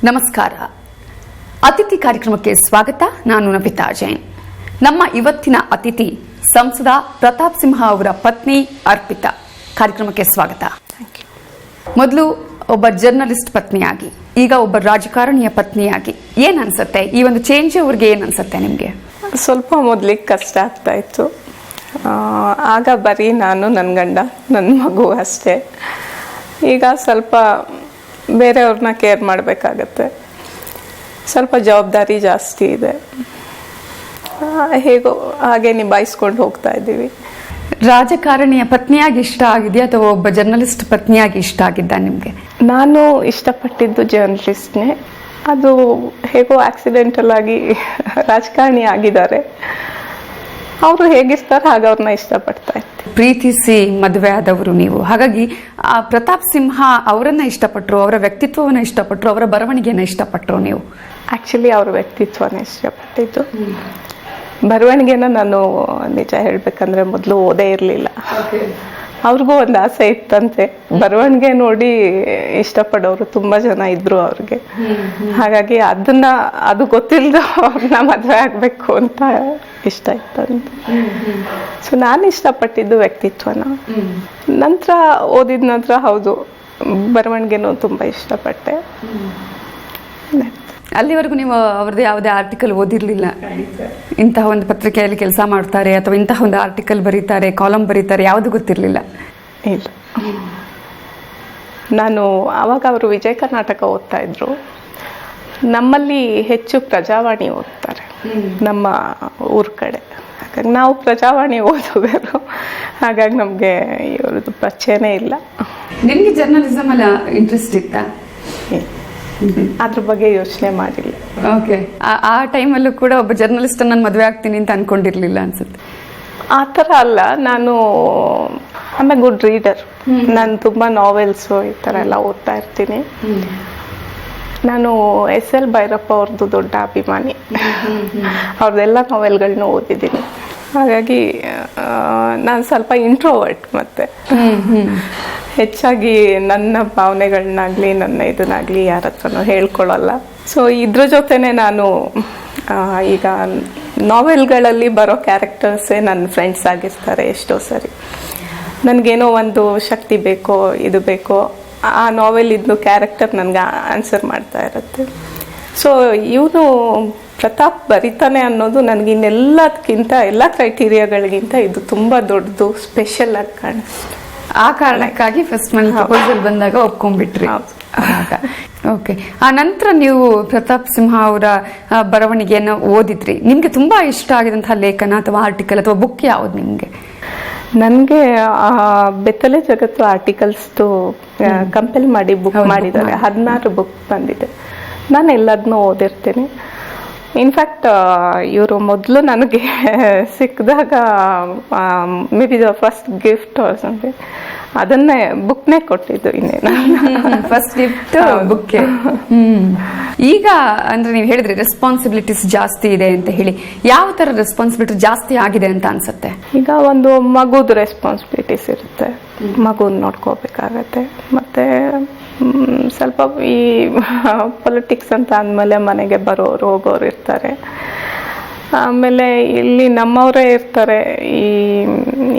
ನಮಸ್ಕಾರ. ಅತಿಥಿ ಕಾರ್ಯಕ್ರಮಕ್ಕೆ ಸ್ವಾಗತ. ನಾನು ನವಿತಾ ಜೈನ್. ನಮ್ಮ ಇವತ್ತಿನ ಅತಿಥಿ ಸಂಸದ ಪ್ರತಾಪ್ ಸಿಂಹ ಅವರ ಪತ್ನಿ ಅರ್ಪಿತಾ. ಕಾರ್ಯಕ್ರಮಕ್ಕೆ ಸ್ವಾಗತ. ಮೊದಲು ಒಬ್ಬ ಜರ್ನಲಿಸ್ಟ್ ಪತ್ನಿಯಾಗಿ, ಈಗ ಒಬ್ಬ ರಾಜಕಾರಣಿಯ ಪತ್ನಿಯಾಗಿ ಏನ್ ಅನ್ಸುತ್ತೆ? ಈ ಒಂದು ಚೇಂಜ್ ಅವ್ರಿಗೆ ಏನ್ ಅನ್ಸುತ್ತೆ ನಿಮ್ಗೆ? ಸ್ವಲ್ಪ ಮೊದಲಿಗೆ ಕಷ್ಟ ಆಗ್ತಾ ಇತ್ತು. ಆಗ ಬರೀ ನಾನು, ನನ್ನ ಗಂಡ, ನನ್ನ ಮಗು ಅಷ್ಟೇ. ಈಗ ಸ್ವಲ್ಪ ಬೇರೆಯವ್ರನ್ನ ಕೇರ್ ಮಾಡಬೇಕಾಗತ್ತೆ. ಸ್ವಲ್ಪ ಜವಾಬ್ದಾರಿ ಜಾಸ್ತಿ ಇದೆ. ಹೇಗೋ ಹಾಗೆ ನಿಭಾಯಿಸ್ಕೊಂಡು ಹೋಗ್ತಾ ಇದ್ದೀವಿ. ರಾಜಕಾರಣಿಯ ಪತ್ನಿಯಾಗಿ ಇಷ್ಟ ಆಗಿದೆಯಾ ಅಥವಾ ಒಬ್ಬ ಜರ್ನಲಿಸ್ಟ್ ಪತ್ನಿಯಾಗಿ ಇಷ್ಟ ಆಗಿದ್ದ ನಿಮ್ಗೆ? ನಾನು ಇಷ್ಟಪಟ್ಟಿದ್ದು ಜರ್ನಲಿಸ್ಟ್ನೇ. ಅದು ಹೇಗೋ ಆಕ್ಸಿಡೆಂಟಲ್ ಆಗಿ ರಾಜಕಾರಣಿ ಆಗಿದ್ದಾರೆ. ಅವರು ಹೇಗಿರ್ತಾರೆ ಹಾಗೆ ಅವ್ರನ್ನ ಇಷ್ಟಪಡ್ತಾ ಇರ್ತೀನಿ. ಪ್ರೀತಿಸಿ ಮದುವೆ ಆದವರು ನೀವು, ಹಾಗಾಗಿ ಪ್ರತಾಪ್ ಸಿಂಹ ಅವರನ್ನ ಇಷ್ಟಪಟ್ರು, ಅವರ ವ್ಯಕ್ತಿತ್ವವನ್ನ ಇಷ್ಟಪಟ್ರು, ಅವರ ಬರವಣಿಗೆಯನ್ನ ಇಷ್ಟಪಟ್ರು ನೀವು? ಆಕ್ಚುಲಿ ಅವ್ರ ವ್ಯಕ್ತಿತ್ವನೇ ಇಷ್ಟಪಟ್ಟಿದ್ದು. ಬರವಣಿಗೆನ ನಾನು ನಿಜ ಹೇಳ್ಬೇಕಂದ್ರೆ ಮೊದಲು ಓದೇ ಇರಲಿಲ್ಲ. ಅವ್ರಿಗೂ ಒಂದು ಆಸೆ ಇತ್ತಂತೆ, ಬರವಣಿಗೆ ನೋಡಿ ಇಷ್ಟಪಡೋರು ತುಂಬಾ ಜನ ಇದ್ರು ಅವ್ರಿಗೆ. ಹಾಗಾಗಿ ಅದು ಗೊತ್ತಿಲ್ಲದ ಅವ್ರನ್ನ ಮದುವೆ ಆಗ್ಬೇಕು ಅಂತ ಇಷ್ಟ ಇತ್ತಂತೆ. ಸೊ ನಾನು ಇಷ್ಟಪಟ್ಟಿದ್ದು ವ್ಯಕ್ತಿತ್ವನ. ನಂತರ ಓದಿದ ನಂತರ ಹೌದು, ಬರವಣಿಗೆನೂ ತುಂಬಾ ಇಷ್ಟಪಟ್ಟೆ. ಅಲ್ಲಿವರೆಗೂ ನೀವು ಅವ್ರದ್ದು ಯಾವುದೇ ಆರ್ಟಿಕಲ್ ಓದಿರ್ಲಿಲ್ಲ? ಇಂತಹ ಒಂದು ಪತ್ರಿಕೆಯಲ್ಲಿ ಕೆಲಸ ಮಾಡ್ತಾರೆ ಅಥವಾ ಇಂತಹ ಒಂದು ಆರ್ಟಿಕಲ್ ಬರೀತಾರೆ, ಕಾಲಮ್ ಬರೀತಾರೆ, ಯಾವುದು ಗೊತ್ತಿರ್ಲಿಲ್ಲ? ಇಲ್ಲ. ನಾನು ಆವಾಗ ಅವರು ವಿಜಯ ಕರ್ನಾಟಕ ಓದ್ತಾ ಇದ್ರು. ನಮ್ಮಲ್ಲಿ ಹೆಚ್ಚು ಪ್ರಜಾವಾಣಿ ಓದ್ತಾರೆ ನಮ್ಮ ಊರ ಕಡೆ. ಹಾಗಾಗಿ ನಾವು ಪ್ರಜಾವಾಣಿ ಓದುಗರು. ಹಾಗಾಗಿ ನಮಗೆ ಇವ್ರದ್ದು ಪರಿಚಯನೇ ಇಲ್ಲ. ನಿಮಗೆ ಜರ್ನಲಿಸಮ್ ಅಲ್ಲ ಇಂಟ್ರೆಸ್ಟ್ ಇತ್ತಾ? ಅದ್ರ ಬಗ್ಗೆ ಯೋಚನೆ ಮಾಡಿಲ್ಲ. ಓಕೆ. ಆ ಟೈಮಲ್ಲೂ ಕೂಡ ಒಬ್ಬ ಜರ್ನಲಿಸ್ಟ್ ನಾನು ಮದುವೆ ಆಗ್ತೀನಿ ಅಂತ ಅನ್ಕೊಂಡಿರ್ಲಿಲ್ಲ ಅನ್ಸುತ್ತೆ? ಆ ಥರ ಅಲ್ಲ. ನಾನು ಐ ಎ ಗುಡ್ ರೀಡರ್. ನಾನು ತುಂಬ ನಾವೆಲ್ಸು ಈ ಥರ ಎಲ್ಲ ಓದ್ತಾ ಇರ್ತೀನಿ. ನಾನು S.L. ಭೈರಪ್ಪ ಅವ್ರದ್ದು ದೊಡ್ಡ ಅಭಿಮಾನಿ. ಅವ್ರದ್ದೆಲ್ಲ ನಾವೆಲ್ಗಳನ್ನ ಓದಿದ್ದೀನಿ. ಹಾಗಾಗಿ ನಾನು ಸ್ವಲ್ಪ ಇಂಟ್ರೋವರ್ಟ್. ಮತ್ತೆ ಹೆಚ್ಚಾಗಿ ನನ್ನ ಭಾವನೆಗಳನ್ನಾಗಲಿ ನನ್ನ ಇದನ್ನಾಗಲಿ ಯಾರ ಹತ್ರನೂ ಹೇಳ್ಕೊಳ್ಳಲ್ಲ. ಸೊ ಇದ್ರ ಜೊತೆನೆ ನಾನು ಈಗ ನಾವೆಲ್ಗಳಲ್ಲಿ ಬರೋ ಕ್ಯಾರೆಕ್ಟರ್ಸೇ ನನ್ನ ಫ್ರೆಂಡ್ಸ್ ಆಗಿರ್ತಾರೆ ಎಷ್ಟೋ ಸರಿ. ನನಗೇನೋ ಒಂದು ಶಕ್ತಿ ಬೇಕೋ, ಇದು ಬೇಕೋ, ಆ ನಾವೆಲ್ ಇದ್ದು ಕ್ಯಾರೆಕ್ಟರ್ ನನಗೆ ಆನ್ಸರ್ ಮಾಡ್ತಾ ಇರುತ್ತೆ. ಸೊ ಇವನು ಪ್ರತಾಪ್ ಬರಿತಾನೆ ಅನ್ನೋದು ನನಗೆ ಇನ್ನೆಲ್ಲದಕ್ಕಿಂತ, ಎಲ್ಲ ಕ್ರೈಟೀರಿಯಾಗಳಿಗಿಂತ ಇದು ತುಂಬ ದೊಡ್ಡದು, ಸ್ಪೆಷಲ್ ಆಗಿ ಕಾಣಿಸ್ತು. ಆ ಕಾರಣಕ್ಕಾಗಿ ಫಸ್ಟ್ ಮನೆ ಪ್ರಪೋಸಲ್ ಬಂದಾಗ ಒಪ್ಕೊಂಡ್ಬಿಟ್ರಿ. ಓಕೆ. ಆ ನಂತರ ನೀವು ಪ್ರತಾಪ್ ಸಿಂಹ ಅವರ ಬರವಣಿಗೆಯನ್ನು ಓದಿದ್ರಿ. ನಿಮ್ಗೆ ತುಂಬಾ ಇಷ್ಟ ಆಗಿದಂತಹ ಲೇಖನ ಅಥವಾ ಆರ್ಟಿಕಲ್ ಅಥವಾ ಬುಕ್ ಯಾವ್ದು ನಿಮ್ಗೆ? ನನಗೆ ಬೆತ್ತಲೆ ಜಗತ್ತು ಆರ್ಟಿಕಲ್ಸ್ದು ಕಂಪೇಲ್ ಮಾಡಿ ಬುಕ್ ಮಾಡಿದ್ದಾರೆ. 16 ಬುಕ್ ಬಂದಿದೆ. ನಾನು ಎಲ್ಲದನ್ನೂ ಓದಿರ್ತೀನಿ. ಇನ್ಫ್ಯಾಕ್ಟ್ ಇವರು ಮೊದಲು ನನಗೆ ಸಿಕ್ಕಿದಾಗ may be the first gift something ಅದನ್ನೇ ಬುಕ್ನೇ ಕೊಟ್ಟಿದ್ದು. ಇನ್ನೇನು ಫಸ್ಟ್ ಗಿಫ್ಟ್ ಬುಕ್ಕೆ. ಈಗ ಅಂದ್ರೆ ನೀವು ಹೇಳಿದ್ರಿ ರೆಸ್ಪಾನ್ಸಿಬಿಲಿಟೀಸ್ ಜಾಸ್ತಿ ಇದೆ ಅಂತ ಹೇಳಿ. ಯಾವ ತರ ರೆಸ್ಪಾನ್ಸಿಬಿಲಿಟಿ ಜಾಸ್ತಿ ಆಗಿದೆ ಅಂತ ಅನ್ಸುತ್ತೆ? ಈಗ ಒಂದು ಮಗುದು ರೆಸ್ಪಾನ್ಸಿಬಿಲಿಟೀಸ್ ಇರುತ್ತೆ, ಮಗುನ ನೋಡ್ಕೋಬೇಕಾಗತ್ತೆ. ಮತ್ತೆ ಸ್ವಲ್ಪ ಈ ಪೊಲಿಟಿಕ್ಸ್ ಅಂತ ಅಂದಮೇಲೆ ಮನೆಗೆ ಬರೋರು ಹೋಗೋರು ಇರ್ತಾರೆ. ಆಮೇಲೆ ಇಲ್ಲಿ ನಮ್ಮವರೇ ಇರ್ತಾರೆ.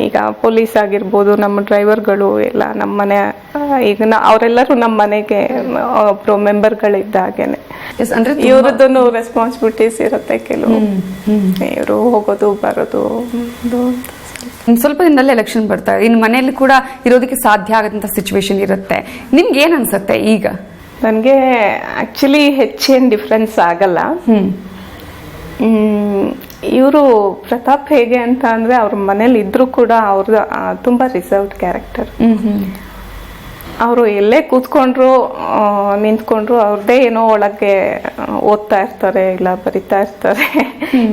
ಈಗ ಪೊಲೀಸ್ ಆಗಿರ್ಬೋದು, ನಮ್ಮ ಡ್ರೈವರ್ಗಳು ಎಲ್ಲ ನಮ್ಮ ಮನೆ, ಈಗ ಅವರೆಲ್ಲರೂ ನಮ್ಮ ಮನೆಗೆ ಒಬ್ರು ಮೆಂಬರ್ಗಳಿದ್ದಾಗೇನೆ. ಇವ್ರದ್ದು ರೆಸ್ಪಾನ್ಸಿಬಿಲಿಟೀಸ್ ಇರುತ್ತೆ ಕೆಲವು. ಇವರು ಹೋಗೋದು ಬರೋದು. ಸ್ವಲ್ಪ ದಿನದಲ್ಲೇ ಎಲೆಕ್ಷನ್ ಬರ್ತಾರೆ. ಇನ್ನು ಮನೆಯಲ್ಲಿ ಕೂಡ ಇರೋದಕ್ಕೆ ಸಾಧ್ಯ ಆಗದಂತ ಸಿಚುವೇಶನ್ ಇರುತ್ತೆ. ನಿಮ್ಗೆ ಏನ್ ಅನ್ಸುತ್ತೆ ಈಗ? ನನಗೆ ಆಕ್ಚುಲಿ ಹೆಚ್ಚೇನು ಡಿಫ್ರೆನ್ಸ್ ಆಗಲ್ಲ. ಇವರು ಪ್ರತಾಪ್ ಹೇಗೆ ಅಂತ ಅಂದ್ರೆ ಅವ್ರ ಮನೇಲಿ ಇದ್ರು ಕೂಡ ಅವ್ರದ್ದು ತುಂಬಾ ರಿಸರ್ವ್ಡ್ ಕ್ಯಾರೆಕ್ಟರ್. ಅವರು ಎಲ್ಲೇ ಕೂತ್ಕೊಂಡ್ರು ನಿಂತ್ಕೊಂಡ್ರು ಅವ್ರದ್ದೇ ಏನೋ ಒಳಗೆ ಓದ್ತಾ ಇರ್ತಾರೆ, ಇಲ್ಲ ಬರಿತಾ ಇರ್ತಾರೆ,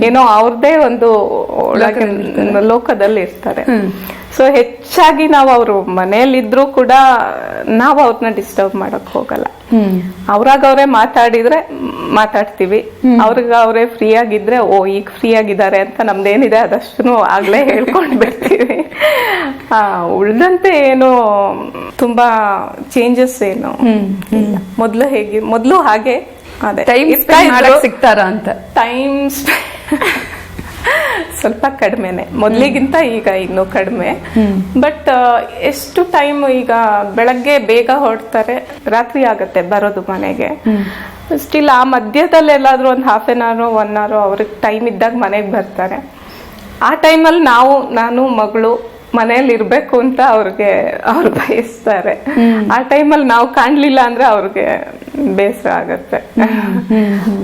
ಏನೋ ಅವ್ರದ್ದೇ ಒಂದು ಒಳಗೆ ಲೋಕದಲ್ಲಿ ಇರ್ತಾರೆ. ಸೊ ಹೆಚ್ಚಾಗಿ ನಾವು ಅವರು ಮನೆಯಲ್ಲಿದ್ರು ಕೂಡ ನಾವು ಅವ್ರನ್ನ ಡಿಸ್ಟರ್ಬ್ ಮಾಡಕ್ ಹೋಗಲ್ಲ. ಅವ್ರಾಗ ಅವರೇ ಮಾತಾಡಿದ್ರೆ ಮಾತಾಡ್ತೀವಿ, ಅವ್ರಿಗೆ ಅವರೇ ಫ್ರೀ ಆಗಿದ್ರೆ ಓ ಈಗ ಫ್ರೀ ಆಗಿದ್ದಾರೆ ಅಂತ ನಮ್ದೇನಿದೆ ಅದಷ್ಟು ಆಗ್ಲೇ ಹೇಳ್ಕೊಂಡ್ ಬಿಡ್ತೀವಿ. ಉಳ್ದಂತೆ ಏನು ತುಂಬಾ ಚೇಂಜಸ್ ಏನು ಮೊದ್ಲು ಹಾಗೆ ಅದೇ ಟೈಮ್ ಸ್ಪೆಂಡ್ ಮಾಡಕ್ ಸಿಗ್ತಾರ ಅಂತ? ಟೈಮ್ ಸ್ವಲ್ಪ ಕಡಿಮೆನೆ, ಮೊದ್ಲಿಗಿಂತ ಈಗ ಇನ್ನೂ ಕಡಿಮೆ. ಬಟ್ ಎಷ್ಟು ಟೈಮ್, ಈಗ ಬೆಳಗ್ಗೆ ಬೇಗ ಹೊರಡ್ತಾರೆ, ರಾತ್ರಿ ಆಗತ್ತೆ ಬರೋದು ಮನೆಗೆ. ಸ್ಟಿಲ್ ಆ ಮಧ್ಯದಲ್ಲಿ ಎಲ್ಲಾದ್ರೂ ಒಂದು ಹಾಫ್ ಆನ್ ಅವರ್ 1 hour ಅವ್ರಿಗೆ ಟೈಮ್ ಇದ್ದಾಗ ಮನೆಗೆ ಬರ್ತಾರೆ. ಆ ಟೈಮಲ್ಲಿ ನಾನು ಮಗಳು ಮನೇಲಿ ಇರ್ಬೇಕು ಅಂತ ಅವ್ರು ಬಯಸ್ತಾರೆ. ಆ ಟೈಮಲ್ಲಿ ನಾವು ಕಾಣ್ಲಿಲ್ಲ ಅಂದ್ರೆ ಅವ್ರಿಗೆ ಬೇಸರ ಆಗತ್ತೆ.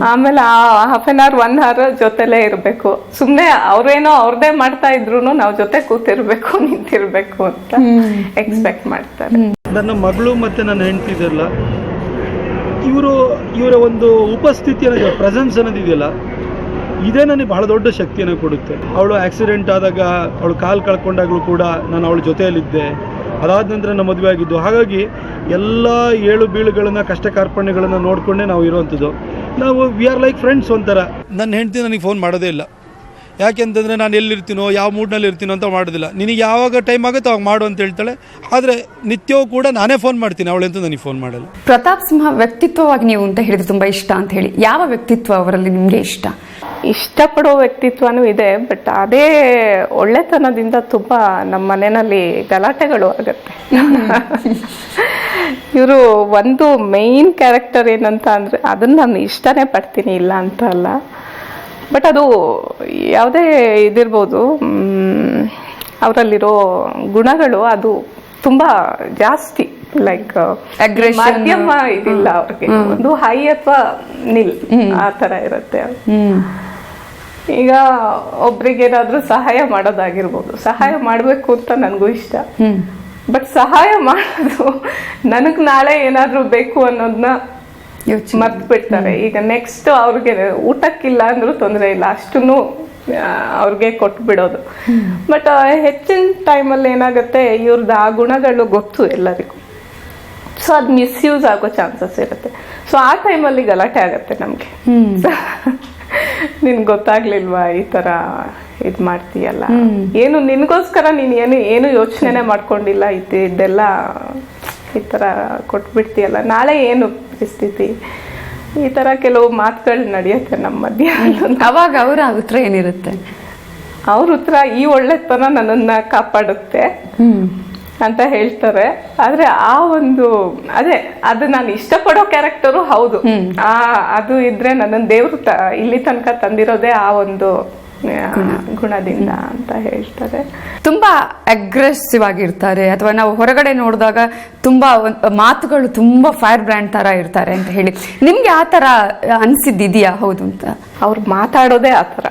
ಆಮೇಲೆ ಆ ಹಾಫ್ ಆನ್ ಅವರ್ 1 hour ಜೊತೆಲೇ ಇರ್ಬೇಕು. ಸುಮ್ನೆ ಅವ್ರೇನೋ ಅವ್ರದೇ ಮಾಡ್ತಾ ಇದ್ರು ನಾವು ಜೊತೆ ಕೂತಿರ್ಬೇಕು, ನಿಂತಿರ್ಬೇಕು ಅಂತ ಎಕ್ಸ್ಪೆಕ್ಟ್ ಮಾಡ್ತಾರೆ. ನನ್ನ ಮಗಳು ಮತ್ತೆ ನನ್ನ ಹೆಂಡತಿ ಇದೆಯಲ್ಲ, ಇವರ ಒಂದು ಉಪಸ್ಥಿತಿ ಅನ್ನೋದು, ಪ್ರೆಸೆನ್ಸ್ ಅನ್ನೋದಿದೆಯಲ್ಲ, ಇದೇ ನನಗೆ ಬಹಳ ದೊಡ್ಡ ಶಕ್ತಿಯನ್ನು ಕೊಡುತ್ತೆ. ಅವಳು ಆಕ್ಸಿಡೆಂಟ್ ಆದಾಗ, ಅವಳು ಕಾಲು ಕಳ್ಕೊಂಡಾಗಲೂ ಕೂಡ ನಾನು ಅವಳ ಜೊತೆಯಲ್ಲಿದ್ದೆ. ಅದಾದ ನಂತರ ನಮ್ಮ ಮದುವೆ ಆಗಿದ್ದು. ಹಾಗಾಗಿ ಎಲ್ಲ ಏಳು ಬೀಳುಗಳನ್ನು, ಕಷ್ಟ ಕಾರ್ಪಣ್ಯಗಳನ್ನು ನೋಡಿಕೊಂಡೇ ನಾವು ಇರುವಂಥದ್ದು. ನಾವು ವಿ ಆರ್ ಲೈಕ್ ಫ್ರೆಂಡ್ಸ್ ಒಂಥರ. ನನ್ನ ಹೆಂಡತಿ ನನಗೆ ಫೋನ್ ಮಾಡೋದೇ ಇಲ್ಲ. ಯಾಕೆಂತಂದರೆ ನಾನು ಎಲ್ಲಿರ್ತೀನೋ, ಯಾವ ಮೂಡ್ನಲ್ಲಿ ಇರ್ತೀನೋ ಅಂತ ಮಾಡೋದಿಲ್ಲ. ನಿನಗೆ ಯಾವಾಗ ಟೈಮ್ ಆಗುತ್ತೆ ಅವಾಗ ಮಾಡು ಅಂತ ಹೇಳ್ತಾಳೆ. ಆದರೆ ನಿತ್ಯವೂ ಕೂಡ ನಾನೇ ಫೋನ್ ಮಾಡ್ತೀನಿ, ಅವಳೆಂತೂ ನನಗೆ ಫೋನ್ ಮಾಡಲ್ಲ. ಪ್ರತಾಪ್ ಸಿಂಹ ವ್ಯಕ್ತಿತ್ವವಾಗಿ ನೀವು ಅಂತ ಹೇಳಿದ್ರೆ ತುಂಬ ಇಷ್ಟ ಅಂತ ಹೇಳಿ, ಯಾವ ವ್ಯಕ್ತಿತ್ವ ಅವರಲ್ಲಿ ನಿಮಗೆ ಇಷ್ಟ? ಇಷ್ಟಪಡೋ ವ್ಯಕ್ತಿತ್ವನೂ ಇದೆ, ಬಟ್ ಅದೇ ಒಳ್ಳೆತನದಿಂದ ತುಂಬಾ ನಮ್ಮ ಮನೆಯಲ್ಲಿ ಗಲಾಟೆಗಳು ಆಗತ್ತೆ. ಇವರು ಒಂದು ಮೇನ್ ಕ್ಯಾರೆಕ್ಟರ್ ಏನಂತ ಅಂದ್ರೆ, ಅದನ್ನ ನಾನು ಇಷ್ಟನೇ ಪಡ್ತೀನಿ, ಇಲ್ಲ ಅಂತ ಅಲ್ಲ. ಬಟ್ ಅದು ಯಾವುದೇ ಇದಿರ್ಬೋದು, ಅವರಲ್ಲಿರೋ ಗುಣಗಳು ಅದು ತುಂಬಾ ಜಾಸ್ತಿ. ಲೈಕ್ ಮಧ್ಯಮ ಇದಿಲ್ಲ ಅವ್ರಿಗೆ, ಒಂದು ಹೈ ಅಥವಾ ನಿಲ್ ಆ ತರ ಇರುತ್ತೆ. ಈಗ ಒಬ್ರಿಗೇನಾದ್ರೂ ಸಹಾಯ ಮಾಡೋದಾಗಿರ್ಬೋದು, ಸಹಾಯ ಮಾಡ್ಬೇಕು ಅಂತ ನನಗೂ ಇಷ್ಟ. ಬಟ್ ಸಹಾಯ ಮಾಡೋದು ನನಗ್ ನಾಳೆ ಏನಾದ್ರೂ ಬೇಕು ಅನ್ನೋದನ್ನ ಮರ್ತು ಬಿಡ್ತಾರೆ. ಈಗ ನೆಕ್ಸ್ಟ್ ಅವ್ರಿಗೆ ಊಟಕ್ಕಿಲ್ಲ ಅಂದ್ರೂ ತೊಂದರೆ ಇಲ್ಲ, ಅಷ್ಟನ್ನು ಅವ್ರಿಗೆ ಕೊಟ್ಟು ಬಿಡೋದು. ಬಟ್ ಹೆಚ್ಚಿನ ಟೈಮಲ್ಲಿ ಏನಾಗುತ್ತೆ, ಇವ್ರದ್ದು ಆ ಗುಣಗಳು ಗೊತ್ತು ಎಲ್ಲರಿಗೂ. ಸೊ ಅದು ಮಿಸ್ಯೂಸ್ ಆಗೋ ಚಾನ್ಸಸ್ ಇರುತ್ತೆ. ಸೊ ಆ ಟೈಮಲ್ಲಿ ಗಲಾಟೆ ಆಗತ್ತೆ ನಮ್ಗೆ. ನಿನ್ಗೆ ಗೊತ್ತಾಗ್ಲಿಲ್ವಾ ಈ ತರ ಇದ್ ಮಾಡ್ತೀಯಲ್ಲ, ಏನು ನಿನ್ಗೋಸ್ಕರ ನೀನ್ ಏನು ಯೋಚನೆ ಮಾಡ್ಕೊಂಡಿಲ್ಲ, ಇದೆಲ್ಲ ಈ ತರ ಕೊಟ್ಬಿಡ್ತೀಯಲ್ಲ, ನಾಳೆ ಏನು ಪರಿಸ್ಥಿತಿ, ಈ ತರ ಕೆಲವು ಮಾತುಗಳು ನಡೆಯುತ್ತೆ ನಮ್ಮ ಮಧ್ಯ. ಅವಾಗ ಅವರ ಉತ್ತರ ಏನಿರುತ್ತೆ? ಅವ್ರ ಉತ್ತರ ಈ ಒಳ್ಳೆತನ ನನ್ನನ್ನ ಕಾಪಾಡುತ್ತೆ ಅಂತ ಹೇಳ್ತಾರೆ. ಆದ್ರೆ ಆ ಒಂದು ಅದು ನಾನು ಇಷ್ಟಪಡೋ ಕ್ಯಾರೆಕ್ಟರು ಹೌದು. ಅದು ಇದ್ರೆ ನನ್ನ ದೇವ್ರು ಇಲ್ಲಿ ತನಕ ತಂದಿರೋದೇ ಆ ಒಂದು ಗುಣದಿಂದ ಅಂತ ಹೇಳ್ತಾರೆ. ತುಂಬಾ ಅಗ್ರೆಸಿವ್ ಆಗಿರ್ತಾರೆ, ಅಥವಾ ನಾವು ಹೊರಗಡೆ ನೋಡಿದಾಗ ತುಂಬಾ ಮಾತುಗಳು ತುಂಬಾ ಫೈರ್ ಬ್ರ್ಯಾಂಡ್ ತರ ಇರ್ತಾರೆ ಅಂತ ಹೇಳಿ, ನಿಮ್ಗೆ ಆ ತರ ಅನ್ಸಿದ್ದಿದ್ಯಾ? ಹೌದು ಅಂತ ಅವ್ರು ಮಾತಾಡೋದೇ ಆ ತರ.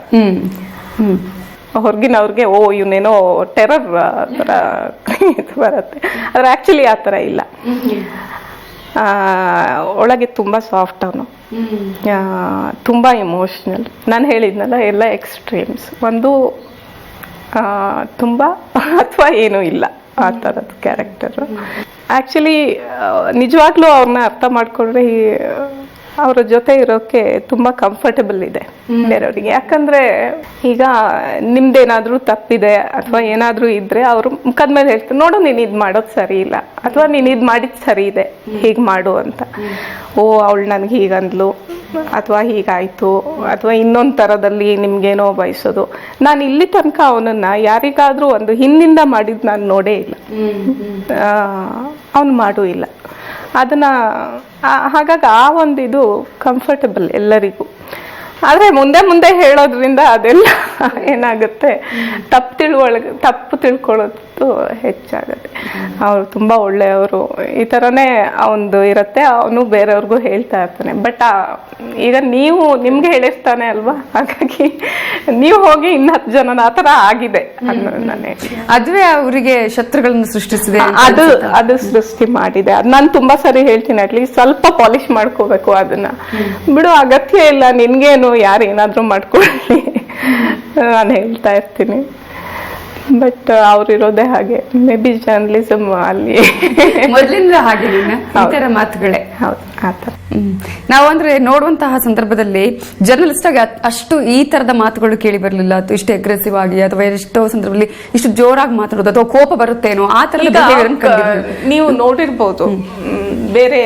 ಹೊರಗಿನವ್ರಿಗೆ ಇವನೇನೋ ಟೆರರ್ ತರ ಬರುತ್ತೆ. ಆದ್ರೆ ಆಕ್ಚುಲಿ ಆ ತರ ಇಲ್ಲ. ಒಳಗೆ ತುಂಬಾ ಸಾಫ್ಟ್, ಅವನು ತುಂಬಾ ಇಮೋಷನಲ್. ನಾನು ಹೇಳಿದ್ನಲ್ಲ, ಎಲ್ಲ ಎಕ್ಸ್ಟ್ರೀಮ್ಸ್, ಒಂದು ತುಂಬಾ ಅಥವಾ ಏನೂ ಇಲ್ಲ ಆ ಥರದ್ದು ಕ್ಯಾರೆಕ್ಟರ್. ಆಕ್ಚುಲಿ ನಿಜವಾಗ್ಲೂ ಅವ್ರನ್ನ ಅರ್ಥ ಮಾಡ್ಕೊಂಡ್ರೆ ಅವ್ರ ಜೊತೆ ಇರೋಕೆ ತುಂಬಾ ಕಂಫರ್ಟಬಲ್ ಇದೆ ಬೇರೆಯವ್ರಿಗೆ. ಯಾಕಂದ್ರೆ ಈಗ ನಿಮ್ದೇನಾದ್ರೂ ತಪ್ಪಿದೆ ಅಥವಾ ಏನಾದ್ರೂ ಇದ್ರೆ ಅವ್ರು ಮುಖದ ಮೇಲೆ ಹೇಳ್ತಾರೆ, ನೋಡು ನೀನ್ ಇದ್ ಮಾಡೋದು ಸರಿ ಇಲ್ಲ, ಅಥವಾ ನೀನ್ ಇದ್ ಮಾಡಿದ್ ಸರಿ ಇದೆ, ಹೀಗ್ ಮಾಡು ಅಂತ. ಅವಳು ನನ್ಗೆ ಹೀಗಂದ್ಲು, ಅಥವಾ ಹೀಗಾಯ್ತು, ಅಥವಾ ಇನ್ನೊಂದ್ ತರದಲ್ಲಿ ನಿಮ್ಗೇನೋ ಬಯಸೋದು. ನಾನು ಇಲ್ಲಿ ತನಕ ಅವನನ್ನ ಯಾರಿಗಾದ್ರೂ ಒಂದು ಹಿಂದಿಂದ ಮಾಡಿದ್ ನಾನು ನೋಡೇ ಇಲ್ಲ, ಅವನು ಮಾಡೂ ಇಲ್ಲ ಅದನ್ನ. ಹಾಗಾಗಿ ಆ ಒಂದು ಇದು ಕಂಫರ್ಟಬಲ್ ಎಲ್ಲರಿಗೂ. ಆದ್ರೆ ಮುಂದೆ ಹೇಳೋದ್ರಿಂದ ಅದೆಲ್ಲ ಏನಾಗುತ್ತೆ, ತಪ್ಪು ತಿಳ್ಕೊಳ್ಳೋದು ಹೆಚ್ಚಾಗತ್ತೆ. ಅವ್ರು ತುಂಬಾ ಒಳ್ಳೆಯವರು, ಈ ತರನೇ ಒಂದು ಇರತ್ತೆ. ಅವನು ಬೇರೆಯವ್ರಿಗೂ ಹೇಳ್ತಾ ಇರ್ತಾನೆ. ಬಟ್ ಈಗ ನಿಮ್ಗೆ ಹೇಳಿರ್ತಾನೆ ಅಲ್ವಾ, ಹಾಗಾಗಿ ನೀವು ಹೋಗಿ 10 ಜನ ಆ ತರ ಆಗಿದೆ ಅನ್ನೋದನ್ನೇ. ಅದುವೇ ಅವರಿಗೆ ಶತ್ರುಗಳನ್ನು ಸೃಷ್ಟಿಸಿದೆ, ಅದು ಸೃಷ್ಟಿ ಮಾಡಿದೆ. ಅದ್ ನಾನು ತುಂಬಾ ಸರಿ ಹೇಳ್ತೀನಿ, ಅಟ್ಲೀಸ್ಟ್ ಸ್ವಲ್ಪ ಪಾಲಿಶ್ ಮಾಡ್ಕೋಬೇಕು ಅದನ್ನ. ಬಿಡು, ಅಗತ್ಯ ಇಲ್ಲ, ನಿನ್ಗೇನು ಯಾರು ಏನಾದ್ರೂ ಮಾಡ್ಕೊಳ್ಳಿ ನಾನು ಹೇಳ್ತಾ ಇರ್ತೀನಿ. ಬಟ್ ಅವ್ರಿರೋದೇ ಹಾಗೆ, ಮೇ ಬಿ ಜರ್ನಲಿಸಮ್ ಅಲ್ಲಿ ಮೊದಲಿಂದ ಹಾಗೆ ಈ ತರ ಮಾತುಗಳೇ. ಹೌದು, ಆ ಥರ. ನಾವು ಅಂದ್ರೆ ನೋಡುವಂತಹ ಸಂದರ್ಭದಲ್ಲಿ ಜರ್ನಲಿಸ್ಟ್ ಆಗಿ ಅಷ್ಟು ಈ ತರದ ಮಾತುಗಳು ಕೇಳಿ ಬರಲಿಲ್ಲ, ಅಥವಾ ಇಷ್ಟು ಅಗ್ರೆಸಿವ್ ಆಗಿ ಅಥವಾ ಎಷ್ಟೋ ಸಂದರ್ಭದಲ್ಲಿ ಇಷ್ಟು ಜೋರಾಗಿ ಮಾತಾಡೋದು ಅಥವಾ ಕೋಪ ಬರುತ್ತೇನೋ ಆ ತರದ ನೀವು ನೋಡಿರ್ಬೋದು. ಬೇರೆ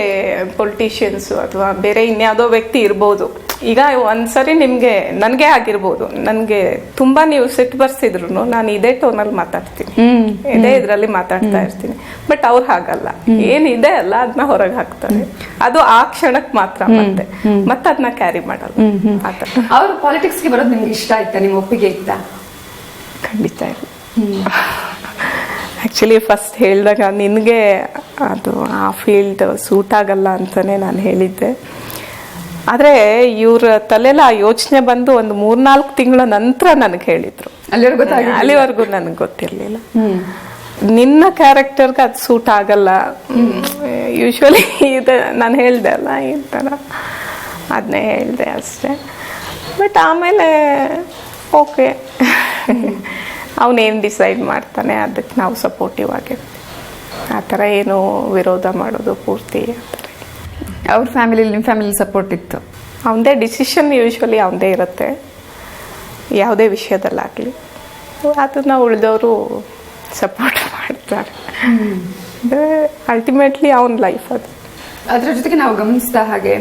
ಪೊಲಿಟಿಷಿಯನ್ಸ್ ಅಥವಾ ಬೇರೆ ಇನ್ಯಾವುದೋ ವ್ಯಕ್ತಿ ಇರ್ಬೋದು. ಈಗ ಒಂದ್ಸರಿ ನನಗೆ ಆಗಿರ್ಬೋದು, ನನಗೆ ತುಂಬಾ ನೀವು ಸಿಟ್ಟು ಬರ್ಸಿದ್ರು ನಾನು ಇದೇ ಟೋನಲ್ಲಿ ಮಾತಾಡ್ತೀನಿ, ಇದೇ ಇದ್ರಲ್ಲಿ ಮಾತಾಡ್ತಾ ಇರ್ತೀನಿ. ಬಟ್ ಅವ್ರು ಹಾಗಲ್ಲ, ಏನಿದೆ ಅಲ್ಲ ಅದನ್ನ ಹೊರಗೆ ಹಾಕ್ತಾರೆ. ಅದು ಆ ಕ್ಷಣಕ್ಕೆ ಮಾತ್ರ, ಮತ್ತೆ ಅದನ್ನ ಕ್ಯಾರಿ ಮಾಡಲ್ಲ. ಅವ್ರು ಪಾಲಿಟಿಕ್ಸ್ಗೆ ಬರೋದು ನಿಮ್ಗೆ ಇಷ್ಟ ಆಯ್ತಾ? ನಿಮ್ಮ ಒಪ್ಪಿಗೆ ಇತ್ತಾ? ಖಂಡಿತ ಇಲ್ಲ. ಆಕ್ಚುಲಿ ಫಸ್ಟ್ ಹೇಳಿದಾಗ ನಿನಗೆ ಅದು ಆ ಫೀಲ್ಡ್ ಸೂಟ್ ಆಗಲ್ಲ ಅಂತಾನೆ ನಾನು ಹೇಳಿದ್ದೆ. ಆದರೆ ಇವ್ರ ತಲೆಲ್ಲ ಆ ಯೋಚನೆ ಬಂದು ಒಂದು 3-4 ತಿಂಗಳ ನಂತರ ನನಗೆ ಹೇಳಿದ್ರು. ಅಲ್ಲಿವರೆಗೂ ನನಗೆ ಗೊತ್ತಿರಲಿಲ್ಲ. ನಿನ್ನ ಕ್ಯಾರೆಕ್ಟರ್ಗೆ ಅದು ಸೂಟ್ ಆಗಲ್ಲ, ಯೂಶ್ವಲಿ ಇದೆ ನಾನು ಹೇಳ್ದೆ ಅಲ್ಲ ಈ ಥರ, ಅದನ್ನೇ ಹೇಳಿದೆ ಅಷ್ಟೇ. ಬಟ್ ಆಮೇಲೆ ಓಕೆ, ಅವನೇನು ಡಿಸೈಡ್ ಮಾಡ್ತಾನೆ ಅದಕ್ಕೆ ನಾವು ಸಪೋರ್ಟಿವ್ ಆಗಿರ್ತೀವಿ. ಆ ಥರ ಏನು ವಿರೋಧ ಮಾಡೋದು ಪೂರ್ತಿ ಆ ಥರ. ಅವ್ರ ಫ್ಯಾಮಿಲಿ, ನಿಮ್ಮ ಫ್ಯಾಮಿಲಿ ಸಪೋರ್ಟ್ ಇತ್ತು? ಅವನದೇ ಡಿಸಿಷನ್ ಯೂಶ್ವಲಿ ಅವನದೇ ಇರುತ್ತೆ ಯಾವುದೇ ವಿಷಯದಲ್ಲಾಗಲಿ, ಅದನ್ನು ಉಳಿದವರು ಸಪೋರ್ಟ್ ಮಾಡ್ತಾರೆ. ಅಲ್ಟಿಮೇಟ್ಲಿ ಅವನ ಲೈಫ್ ಅದು. ಅದರ ಜೊತೆಗೆ ನಾವು ಗಮನಿಸಿದ ಹಾಗೆ